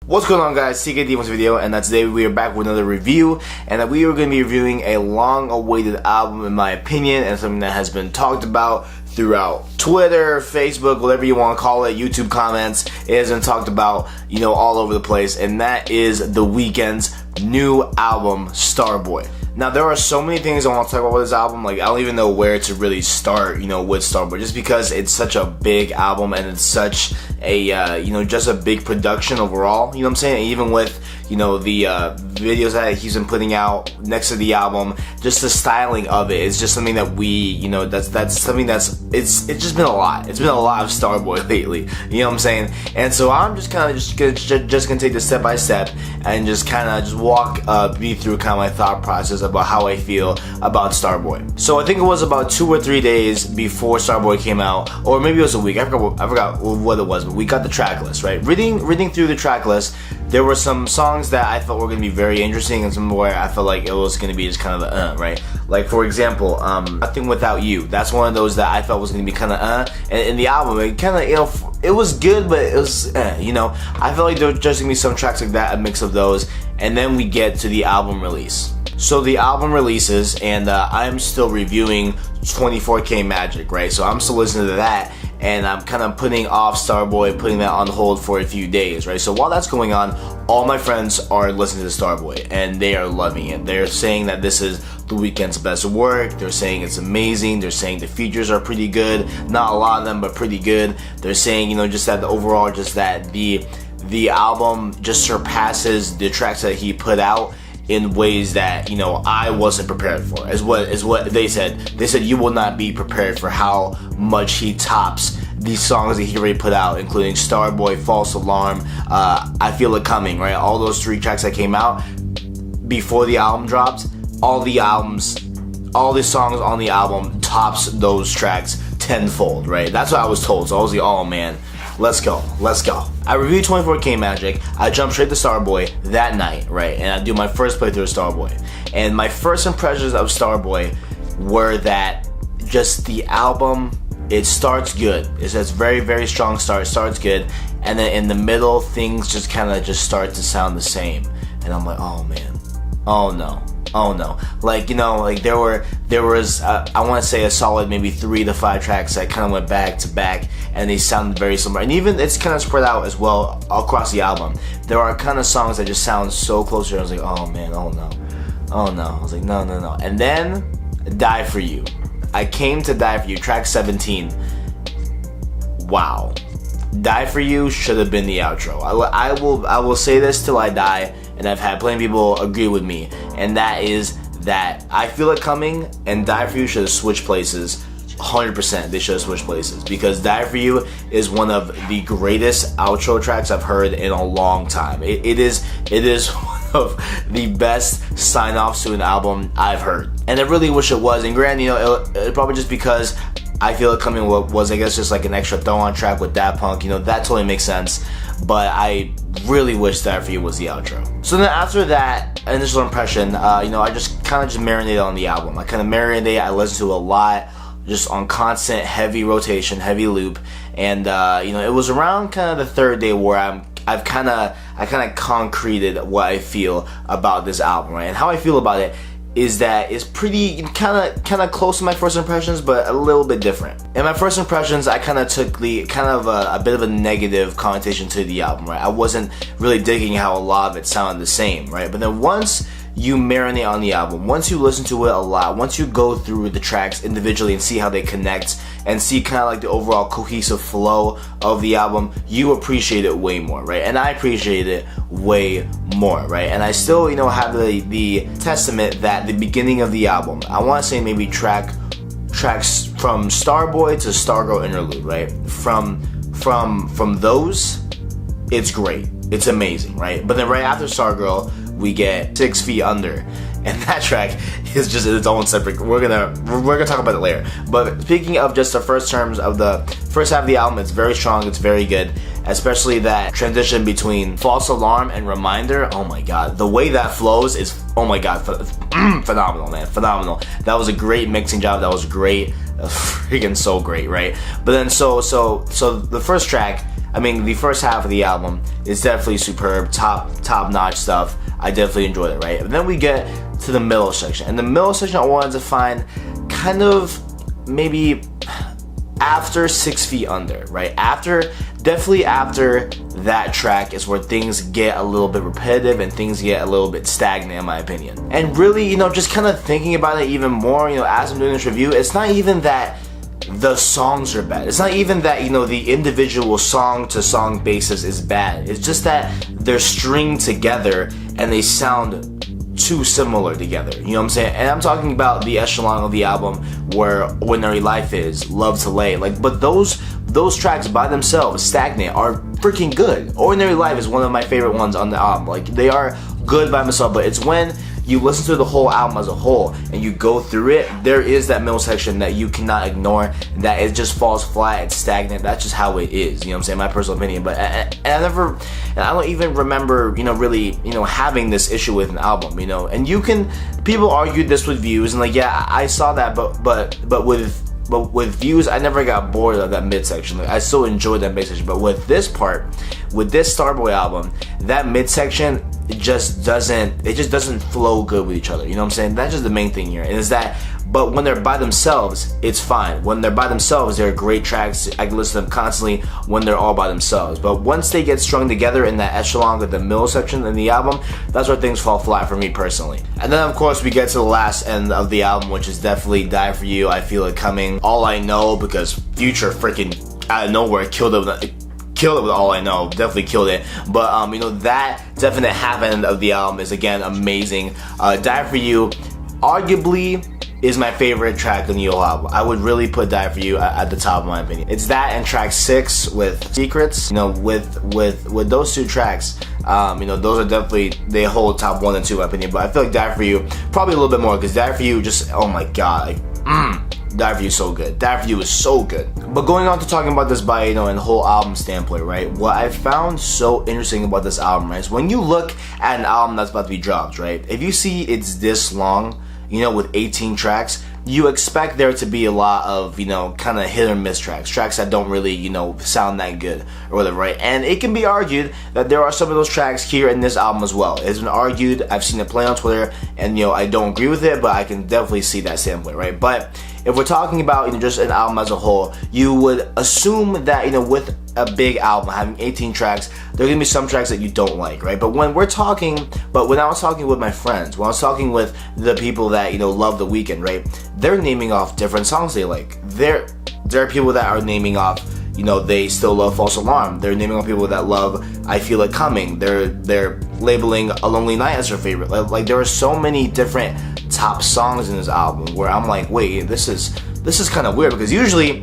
What's going on, guys? CKD was video, and today we are back with another review, and we are going to be reviewing a long-awaited album, in my opinion, and something that has been talked about throughout Twitter, Facebook, whatever you want to call it, YouTube comments. It has been talked about, all over the place, and that is The Weeknd's new album, Starboy. Now, there are so many things I want to talk about with this album. Like, I don't even know where to really start, with Starboy, just because it's such a big album and it's such a, just a big production overall. You know what I'm saying? And even with, the videos that he's been putting out next to the album, just the styling of it is just something that we, that's something that's, it's just been a lot. It's been a lot of Starboy lately. You know what I'm saying? And so I'm just kind of just gonna take this step by step and just kind of just walk me through kind of my thought process about how I feel about Starboy. So I think it was about 2 or 3 days before Starboy came out, or maybe it was a week. I forgot what it was, but we got the track list, right? Reading through the track list, there were some songs that I felt were going to be very interesting, and some where I felt like it was going to be just kind of right? Like, for example, Nothing Without You. That's one of those that I felt was going to be kind of and in the album, it kind of, it was good, but it was I felt like there was just going to be some tracks like that, a mix of those, and then we get to the album release. So the album releases, and I'm still reviewing 24K Magic, right? So I'm still listening to that, and I'm kind of putting off Starboy, putting that on hold for a few days, right? So while that's going on, all my friends are listening to Starboy, and they are loving it. They're saying that this is The Weeknd's best work. They're saying it's amazing. They're saying the features are pretty good. Not a lot of them, but pretty good. They're saying, just that the overall, just that the album just surpasses the tracks that he put out in ways that, I wasn't prepared for, is what they said. They said you will not be prepared for how much he tops these songs that he already put out, including Starboy, False Alarm, I Feel It Coming, right? All those 3 tracks that came out before the album dropped, all the songs on the album tops those tracks tenfold, right? That's what I was told, so I was like, oh man, let's go. I reviewed 24K Magic, I jumped straight to Starboy that night, right? And I do my first playthrough of Starboy. And my first impressions of Starboy were that just the album, it starts good. It says very, very strong start, it starts good. And then in the middle, things just kind of just start to sound the same. And I'm like, oh man, oh no. Like, there was, I want to say a solid maybe 3 to 5 tracks that kind of went back to back, and they sounded very similar. And even it's kind of spread out as well across the album. There are kind of songs that just sound so close to it. I was like, oh man, oh no. I was like, no. And then, Die For You. I came to Die For You, track 17. Wow. Die For You should have been the outro. I will say this till I die, and I've had plenty of people agree with me, and that is that I Feel It Coming and Die For You should have switched places. 100% they should have switched places, because Die For You is one of the greatest outro tracks I've heard in a long time. It is one of the best sign-offs to an album I've heard, and I really wish it was. And granted, it probably just because I Feel It Coming was, I guess, just like an extra throw-on track with Daft Punk, that totally makes sense, but I really wish Die For You was the outro. So then after that initial impression, I just kind of marinated on the album. I listened to it a lot, just on constant heavy rotation, heavy loop, and it was around kind of the 3rd day where I kind of concreted what I feel about this album, right? And how I feel about it is that it's pretty kind of close to my first impressions, but a little bit different. In my first impressions, I kind of took a bit of a negative connotation to the album, right? I wasn't really digging how a lot of it sounded the same, right? But then once you marinate on the album, once you listen to it a lot, once you go through the tracks individually and see how they connect and see kind of like the overall cohesive flow of the album, you appreciate it way more, right? And I appreciate it way more, right? And I still, have the testament that the beginning of the album, I want to say maybe tracks from Starboy to Stargirl Interlude, right? From those, it's great. It's amazing, right? But then right after Stargirl, we get 6 Feet Under, and that track is just its own separate. We're gonna talk about it later. But speaking of just the first terms of the first half of the album, it's very strong, it's very good, especially that transition between False Alarm and Reminder. Oh my god, the way that flows is, oh my god, phenomenal, man, phenomenal. That was a great mixing job. That was great, freaking so great, right? But then so the first track, I mean, the first half of the album is definitely superb, top notch stuff. I definitely enjoyed it, right? And then we get to the middle section, and the middle section I wanted to find kind of maybe after 6 Feet Under, right? Definitely after that track is where things get a little bit repetitive and things get a little bit stagnant, in my opinion. And really, just kind of thinking about it even more, as I'm doing this review, it's not even that the songs are bad. It's not even that, the individual song to song basis is bad. It's just that they're stringed together and they sound too similar together. You know what I'm saying? And I'm talking about the echelon of the album where Ordinary Life is, Love to Lay. But those tracks by themselves, Stagnant, are freaking good. Ordinary Life is one of my favorite ones on the album. They are good by themselves, but it's when you listen to the whole album as a whole and you go through it, there is that middle section that you cannot ignore, that it just falls flat, it's stagnant. That's just how it is, you know what I'm saying, my personal opinion. But and I don't even remember, really, having this issue with an album, and people argued this with Views, and yeah, I saw that, but with Views, I never got bored of that midsection. I still enjoyed that midsection. But with this part, with this Starboy album, that midsection, it just doesn't flow good with each other. You know what I'm saying? That's just the main thing here. And is that, but when they're by themselves, it's fine. When they're by themselves, they're great tracks. I can listen to them constantly when they're all by themselves. But once they get strung together in that echelon of the middle section in the album, that's where things fall flat for me personally. And then of course we get to the last end of the album, which is definitely Die For You, I Feel It Coming, All I Know, because Future freaking out of nowhere killed it with All I Know, definitely killed it. But that definite half end of the album is again amazing. Die For You arguably is my favorite track on the whole album. I would really put Die For You at the top, in my opinion. It's that and track 6 with Secrets. With those two tracks, those are definitely, they hold top 1 and 2 in my opinion. But I feel like Die For You probably a little bit more, because Die For You just, oh my god, Die For You is so good. Die For You is so good. But going on to talking about this by, in the whole album standpoint, right? What I found so interesting about this album, right, is when you look at an album that's about to be dropped, right? If you see it's this long, with 18 tracks, you expect there to be a lot of, kind of hit or miss tracks that don't really, sound that good or whatever, right? And it can be argued that there are some of those tracks here in this album as well. It's been argued, I've seen it play on Twitter, and, I don't agree with it, but I can definitely see that standpoint, right? But if we're talking about, just an album as a whole, you would assume that, with a big album having 18 tracks, there are gonna be some tracks that you don't like, right? But when I was talking with my friends, when I was talking with the people that, love the Weeknd, right? They're naming off different songs they like. There are people that are naming off, they still love False Alarm. They're naming off people that love I Feel It Coming. They're labeling A Lonely Night as their favorite. There are so many different top songs in this album where I'm like, wait, this is kind of weird, because usually,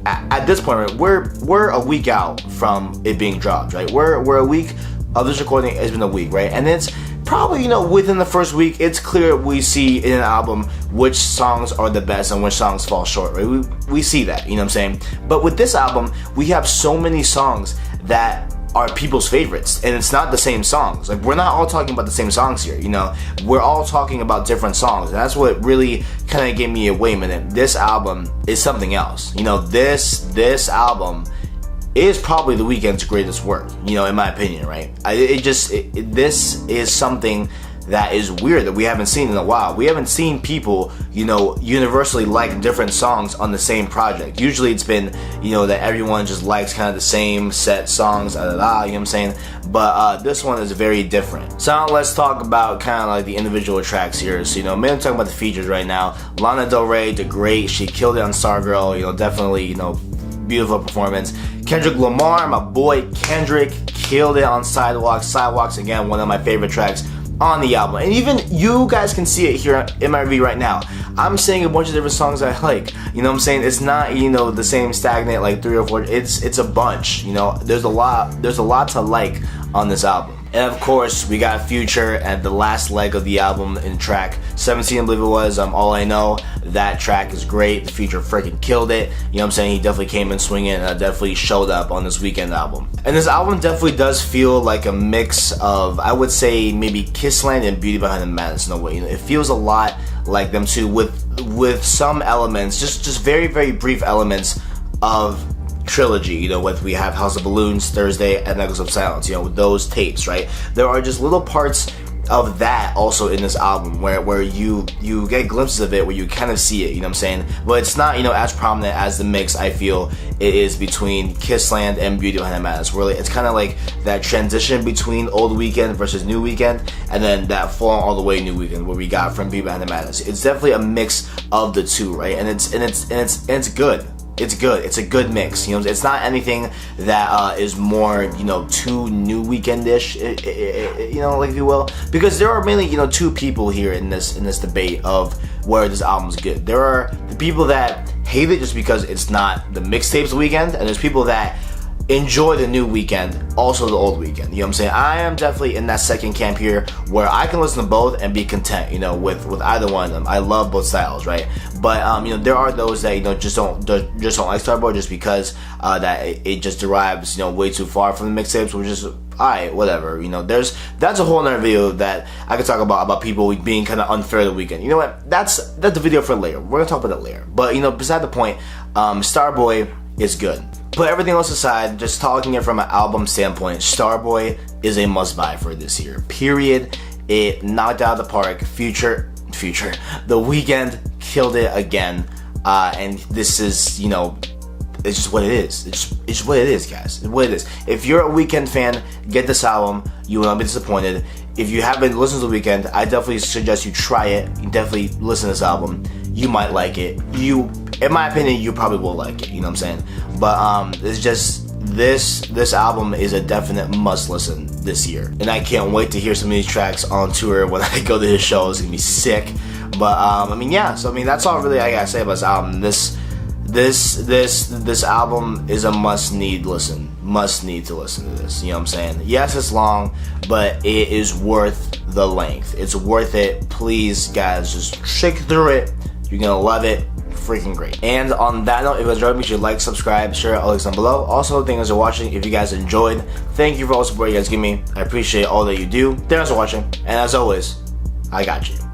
at this point, right, we're a week out from it being dropped, right? We're a week of this recording. It's been a week, right? And it's probably, within the first week, it's clear we see in an album which songs are the best and which songs fall short, right? We see that, you know what I'm saying? But with this album, we have so many songs that are people's favorites, and it's not the same songs. We're not all talking about the same songs here, we're all talking about different songs, and that's what really kind of gave me a wait a minute, this album is something else. This album is probably the Weeknd's greatest work, in my opinion, right? This is something that is weird that we haven't seen in a while. We haven't seen people, universally like different songs on the same project. Usually it's been, that everyone just likes kind of the same set songs, you know what I'm saying? But this one is very different. So now let's talk about kind of the individual tracks here. So, mainly talking about the features right now. Lana Del Rey did great. She killed it on Stargirl, definitely, beautiful performance. Kendrick Lamar, my boy Kendrick, killed it on Sidewalks. Sidewalks, again, one of my favorite tracks on the album. And even you guys can see it here in my review right now. I'm saying a bunch of different songs I like. You know what I'm saying? It's not, the same stagnant like 3 or 4. It's a bunch. There's a lot to like on this album. And of course, we got Future at the last leg of the album in track 17, I believe it was, All I Know. That track is great. The Future freaking killed it. You know what I'm saying? He definitely came in swinging and definitely showed up on this Weeknd album. And this album definitely does feel like a mix of, I would say, maybe Kissland and Beauty Behind the Madness in a way. It feels a lot like them too, with some elements, just very, very brief elements of trilogy, you know, with we have House of Balloons Thursday and Echoes of Silence, you know, with those tapes, right? There are just little parts of that also in this album where you get glimpses of it, where you kind of see it, you know what I'm saying? But it's not, you know, as prominent as the mix I feel it is between Kissland and Beauty Behind the Madness. Really, it's kind of like that transition between old Weeknd versus new Weeknd, and then that full all the way new Weeknd where we got from Beauty Behind the Madness. It's definitely a mix of the two, right? And it's good. It's good. It's a good mix. You know, it's not anything that is more, you know, too new Weekend-ish, you know, like if you will, because there are mainly, you know, two people here in this debate of where this album's good. There are the people that hate it just because it's not the mixtapes Weekend, and there's people that enjoy the new Weeknd, also the old Weeknd. You know what I'm saying? I am definitely in that second camp here where I can listen to both and be content, you know, with either one of them. I love both styles, right? But you know, there are those that, you know, just don't like Starboy just because that it just derives, you know, way too far from the mixtapes, which is alright, whatever. You know, that's a whole other video that I could talk about people being kind of unfair to the Weeknd. You know what? That's the video for later. We're gonna talk about it later. But you know, beside the point, Starboy is good. Put everything else aside, just talking it from an album standpoint, Starboy is a must-buy for this year. Period. It knocked out of the park. Future. The Weeknd killed it again. And this is, you know, it's just what it is. It's what it is, guys. It's what it is. If you're a Weeknd fan, get this album. You will not be disappointed. If you haven't listened to the Weeknd, I definitely suggest you try it. You definitely listen to this album. You might like it. In my opinion, you probably will like it. You know what I'm saying? But it's just this album is a definite must listen this year, and I can't wait to hear some of these tracks on tour when I go to his show. It's gonna be sick. But I mean, yeah. So I mean, that's all really I gotta say about this album. This album is a must need to listen to this. You know what I'm saying? Yes, it's long, but it is worth the length. It's worth it. Please, guys, just check through it. You're gonna love it. Freaking great. And on that note, if you guys enjoyed, make sure you like, subscribe, share, all links down below. Also, thank you guys for watching. If you guys enjoyed, thank you for all the support you guys give me. I appreciate all that you do. Thanks for watching, and as always, I got you.